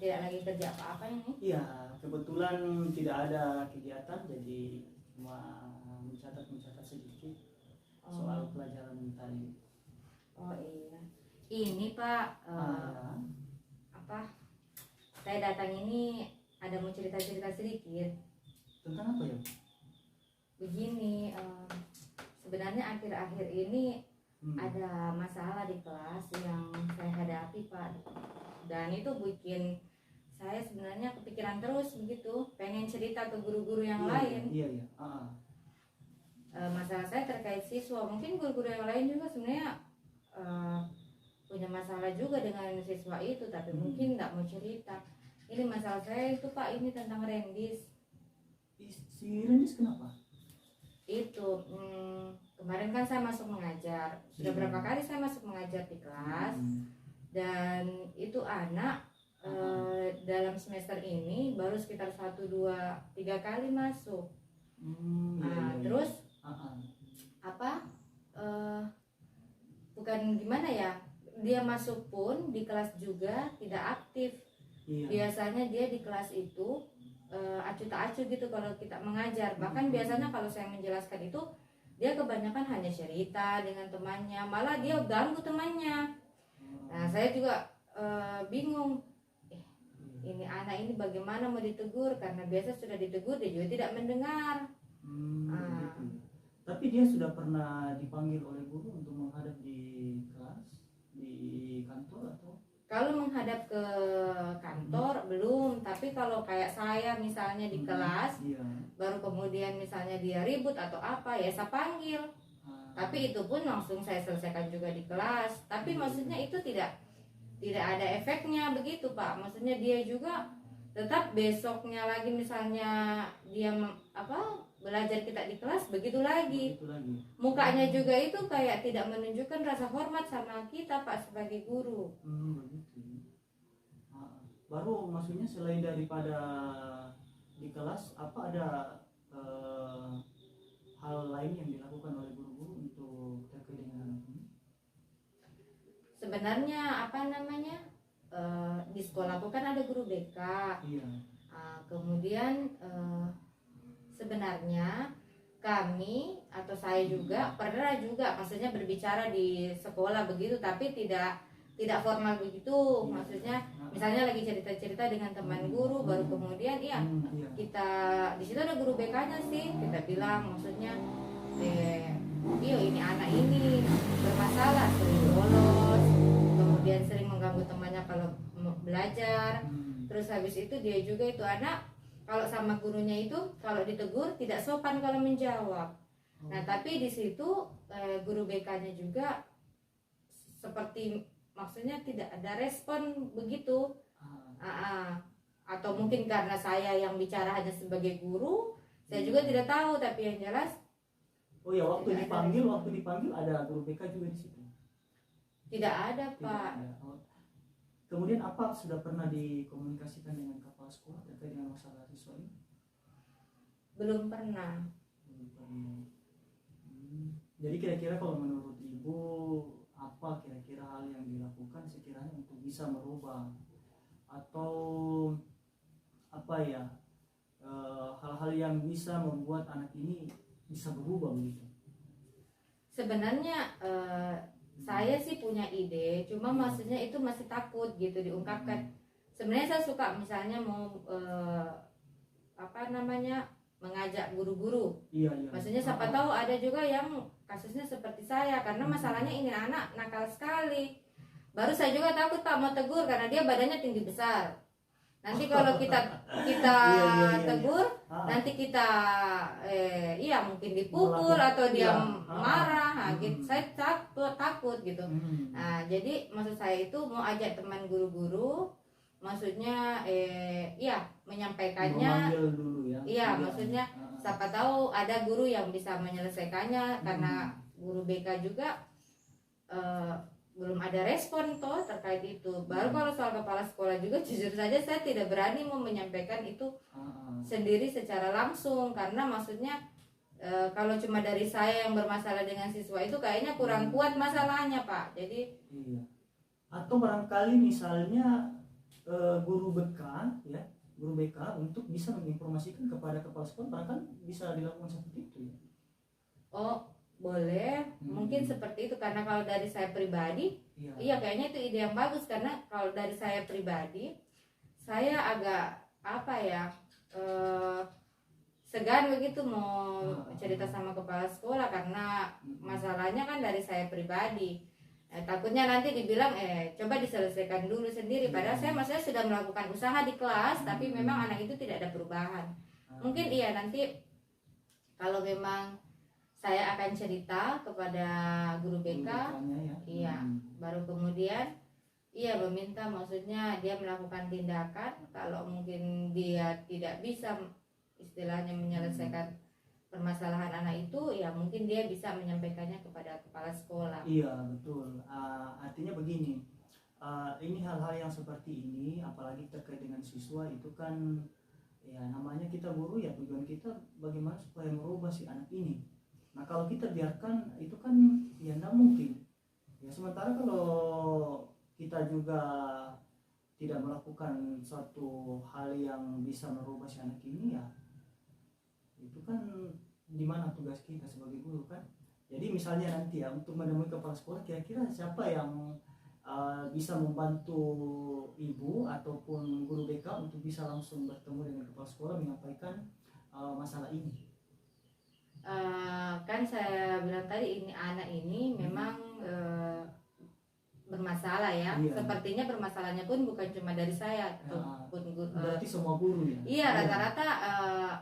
tidak lagi kerja apa-apa ini? Iya, kebetulan tidak ada kegiatan, jadi cuma mencatat sedikit soal pelajaran tadi. Oh iya, ini Pak, Ya. apa? Saya datang ini ada mau cerita-cerita sedikit. Tentang apa ya? Begini, sebenarnya akhir-akhir ini ada masalah di kelas yang saya hadapi Pak, dan itu bikin saya sebenarnya kepikiran terus begitu, pengen cerita ke guru-guru yang lain. Iya. Masalah saya terkait siswa, mungkin guru-guru yang lain juga sebenarnya punya masalah juga dengan siswa itu, tapi mungkin nggak mau cerita. Ini masalah saya itu Pak, ini tentang Rendis. Si Rendis kenapa? Itu kemarin kan saya masuk mengajar, sudah berapa kali saya masuk mengajar di kelas, dan itu anak dalam semester ini baru sekitar 1, 2, 3 kali masuk. Terus bukan gimana ya, dia masuk pun di kelas juga tidak aktif. Biasanya dia di kelas itu acuh tak acuh gitu kalau kita mengajar. Bahkan biasanya kalau saya menjelaskan itu dia kebanyakan hanya cerita dengan temannya, malah dia ganggu temannya. Nah saya juga bingung, ini anak ini bagaimana mau ditegur, karena biasa sudah ditegur dia juga tidak mendengar. Tapi dia sudah pernah dipanggil oleh guru untuk menghadap di kelas, di kantor atau? Kalau menghadap ke kantor belum, tapi kalau kayak saya misalnya di kelas, baru kemudian misalnya dia ribut atau apa ya saya panggil. Tapi itu pun langsung saya selesaikan juga di kelas. Tapi maksudnya itu tidak ada efeknya begitu Pak. Maksudnya dia juga tetap besoknya lagi misalnya dia belajar kita di kelas begitu lagi. Mukanya juga itu kayak tidak menunjukkan rasa hormat sama kita Pak sebagai guru. Begitu. Baru maksudnya selain daripada di kelas, apa ada hal lain yang dilakukan oleh guru-guru untuk terkait dengan anak ini? Sebenarnya di sekolahku kan ada guru BK. Kemudian sebenarnya kami atau saya juga pernah juga maksudnya berbicara di sekolah begitu, tapi tidak formal begitu. Maksudnya misalnya lagi cerita-cerita dengan teman guru, baru kemudian kita di situ ada guru BK-nya sih, kita bilang maksudnya ini anak ini bermasalah, sering bolos, kemudian sering mengganggu temannya kalau belajar. Terus habis itu dia juga itu anak kalau sama gurunya itu kalau ditegur tidak sopan kalau menjawab. Nah tapi di situ guru BK-nya juga seperti maksudnya tidak ada respon begitu. Atau mungkin karena saya yang bicara hanya sebagai guru, saya juga tidak tahu. Tapi yang jelas waktu dipanggil ada guru BK juga di situ? Tidak ada Pak. Kemudian apa sudah pernah dikomunikasikan dengan kepala sekolah terkait dengan masalah siswa ini? Belum pernah. Jadi kira-kira kalau menurut Ibu, apa kira-kira hal yang dilakukan sekiranya untuk bisa merubah atau hal-hal yang bisa membuat anak ini bisa berubah begitu? Sebenarnya saya sih punya ide, cuma maksudnya itu masih takut gitu diungkapkan. Sebenarnya saya suka misalnya mau mengajak guru-guru. Maksudnya siapa tahu ada juga yang kasusnya seperti saya, karena masalahnya ini anak nakal sekali. Baru saya juga takut Pak mau tegur karena dia badannya tinggi besar. Nanti kalau kita tegur, nanti kita mungkin dipukul atau dia marah. Gitu. Saya takut gitu. Nah, jadi maksud saya itu mau ajak teman guru-guru, maksudnya menyampaikannya. Dulu ya. Iya, maksudnya siapa tahu ada guru yang bisa menyelesaikannya, karena guru BK juga belum ada respon toh terkait itu. Baru kalau soal kepala sekolah juga jujur saja saya tidak berani mau menyampaikan itu sendiri secara langsung, karena maksudnya kalau cuma dari saya yang bermasalah dengan siswa itu kayaknya kurang kuat masalahnya Pak. Jadi atau barangkali misalnya guru BK ya, guru BK untuk bisa menginformasikan kepada kepala sekolah kan bisa dilakukan seperti itu ya. Oh, boleh. Mungkin seperti itu, karena kalau dari saya pribadi, iya kayaknya itu ide yang bagus, karena kalau dari saya pribadi, saya agak apa ya, segan begitu mau cerita sama kepala sekolah, karena masalahnya kan dari saya pribadi. Takutnya nanti dibilang coba diselesaikan dulu sendiri, padahal saya maksudnya sudah melakukan usaha di kelas, tapi memang anak itu tidak ada perubahan. Mungkin iya, nanti kalau memang saya akan cerita kepada guru BK, iya, baru kemudian iya meminta, maksudnya dia melakukan tindakan. Kalau mungkin dia tidak bisa istilahnya menyelesaikan permasalahan anak itu, ya mungkin dia bisa menyampaikannya kepada kepala sekolah. Iya betul. Artinya begini, ini hal-hal yang seperti ini, apalagi terkait dengan siswa itu kan, ya namanya kita guru ya, tujuan kita bagaimana supaya merubah si anak ini. Nah kalau kita biarkan itu kan ya tidak mungkin. Ya sementara kalau kita juga tidak melakukan suatu hal yang bisa merubah si anak ini, ya itu kan di mana tugas kita sebagai guru kan. Jadi misalnya nanti ya untuk menemui kepala sekolah, kira-kira siapa yang bisa membantu ibu ataupun guru BK untuk bisa langsung bertemu dengan kepala sekolah menyampaikan masalah ini. Kan saya bilang tadi, ini anak ini memang bermasalah ya. Iya. Sepertinya bermasalahnya pun bukan cuma dari saya ataupun guru. Berarti semua guru ya? Iya, rata-rata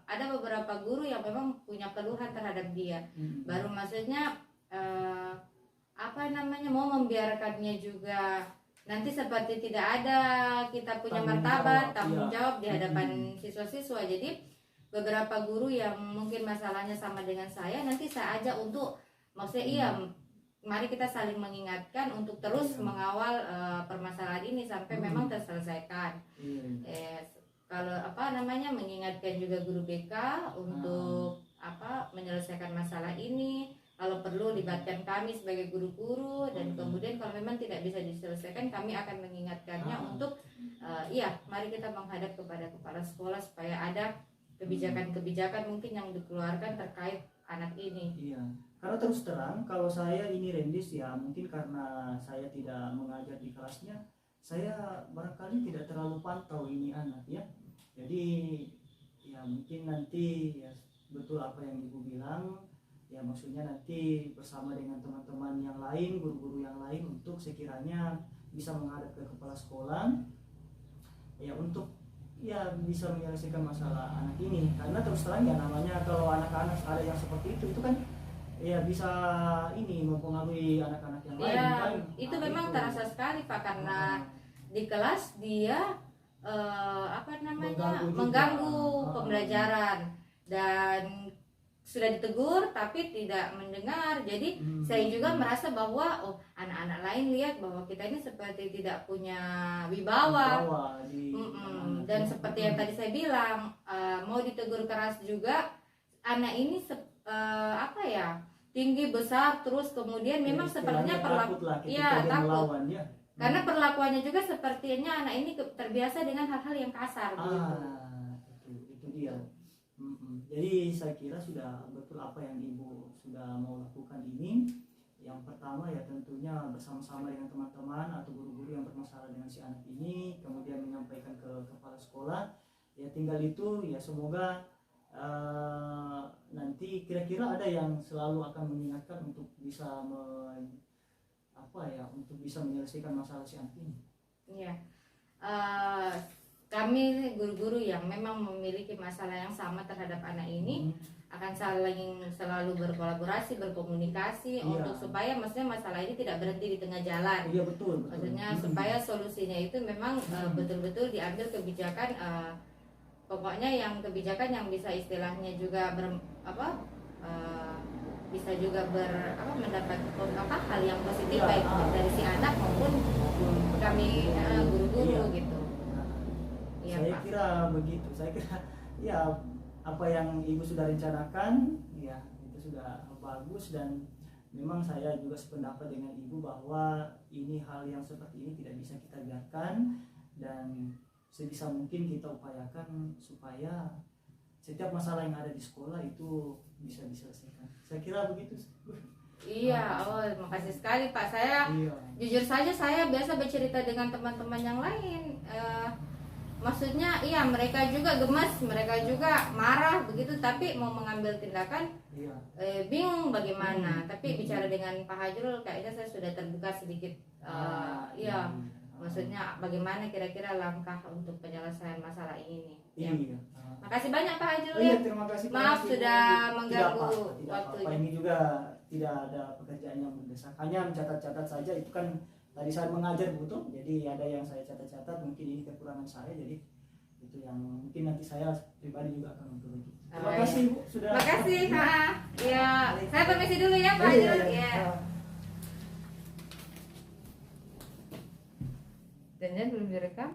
ada beberapa guru yang memang punya keluhan terhadap dia. Baru maksudnya apa namanya, mau membiarkannya juga nanti seperti tidak ada kita punya martabat, tanggung jawab di hadapan siswa-siswa. Jadi beberapa guru yang mungkin masalahnya sama dengan saya, nanti saya ajak untuk maksudnya iya, mari kita saling mengingatkan untuk terus mengawal permasalahan ini sampai memang terselesaikan. Kalau apa namanya, mengingatkan juga guru BK untuk apa, menyelesaikan masalah ini. Kalau perlu libatkan kami sebagai guru-guru, dan kemudian kalau memang tidak bisa diselesaikan, kami akan mengingatkannya untuk iya, mari kita menghadap kepada kepala sekolah supaya ada kebijakan-kebijakan mungkin yang dikeluarkan terkait anak ini. Iya. Karena terus terang kalau saya ini Rendis ya, mungkin karena saya tidak mengajar di kelasnya, saya barangkali tidak terlalu pantau ini anak ya. Jadi ya mungkin nanti ya betul apa yang ibu bilang, ya maksudnya nanti bersama dengan teman-teman yang lain, guru-guru yang lain, untuk sekiranya bisa menghadap ke kepala sekolah ya untuk ya bisa menyelesaikan masalah anak ini. Karena terus terang ya namanya kalau anak-anak ada yang seperti itu kan ya bisa ini mempengaruhi anak-anak yang lain kan. Itu memang terasa sekali Pak, karena di kelas dia apa namanya, mengganggu pembelajaran, dan sudah ditegur tapi tidak mendengar. Jadi saya juga merasa bahwa anak-anak lain lihat bahwa kita ini seperti tidak punya wibawa. Dan seperti yang tadi saya bilang, mau ditegur keras juga, anak ini apa ya, tinggi besar, terus kemudian memang sepertinya takut. Karena perlakuannya juga sepertinya anak ini terbiasa dengan hal-hal yang kasar gitu. Itu dia. Jadi saya kira sudah betul apa yang ibu sudah mau lakukan ini. Yang pertama ya tentunya bersama-sama dengan teman-teman atau guru-guru yang bermasalah dengan si anak ini, kemudian menyampaikan ke kepala sekolah. Ya tinggal itu ya, semoga nanti kira-kira ada yang selalu akan mengingatkan untuk bisa untuk bisa menyelesaikan masalah si anak ini. Iya. Kami guru-guru yang memang memiliki masalah yang sama terhadap anak ini akan selalu berkolaborasi, berkomunikasi untuk supaya maksudnya masalah ini tidak berhenti di tengah jalan. Iya betul. Maksudnya supaya solusinya itu memang betul-betul diambil kebijakan, pokoknya yang kebijakan yang bisa istilahnya juga bisa juga mendapat hal yang positif baik dari si anak maupun kami guru-guru gitu. Ya, saya kira begitu. Saya kira ya apa yang ibu sudah rencanakan ya itu sudah bagus, dan memang saya juga sependapat dengan ibu bahwa ini hal yang seperti ini tidak bisa kita biarkan, dan sebisa mungkin kita upayakan supaya setiap masalah yang ada di sekolah itu bisa diselesaikan. Saya kira begitu. Iya, oh makasih sekali Pak. Saya Iya. jujur saja saya biasa bercerita dengan teman-teman yang lain. Maksudnya iya mereka juga gemas, mereka juga marah begitu, tapi mau mengambil tindakan Iya. bingung bagaimana. Tapi bicara dengan Pak Hajrul kayaknya saya sudah terbuka sedikit. Iya, maksudnya bagaimana kira-kira langkah untuk penyelesaian masalah ini nih. Ya. Iya. Makasih banyak Pak Hajrul Oh iya, ya. terima kasih. Maaf banyak, sudah Ibu. mengganggu Tidak apa-apa. waktunya. Ini juga tidak ada pekerjaan yang mendesak, hanya mencatat-catat saja. Itu kan tadi saya mengajar butuh, jadi ada yang saya catat-catat, mungkin ini kekurangan saya, jadi itu yang mungkin nanti saya pribadi juga akan memperbaiki. Terima Oh, kasih Bu sudah. Terima kasih, ya. Saya permisi dulu ya Pak Iya, Hajrul. iya. Ya. Dan belum direkam.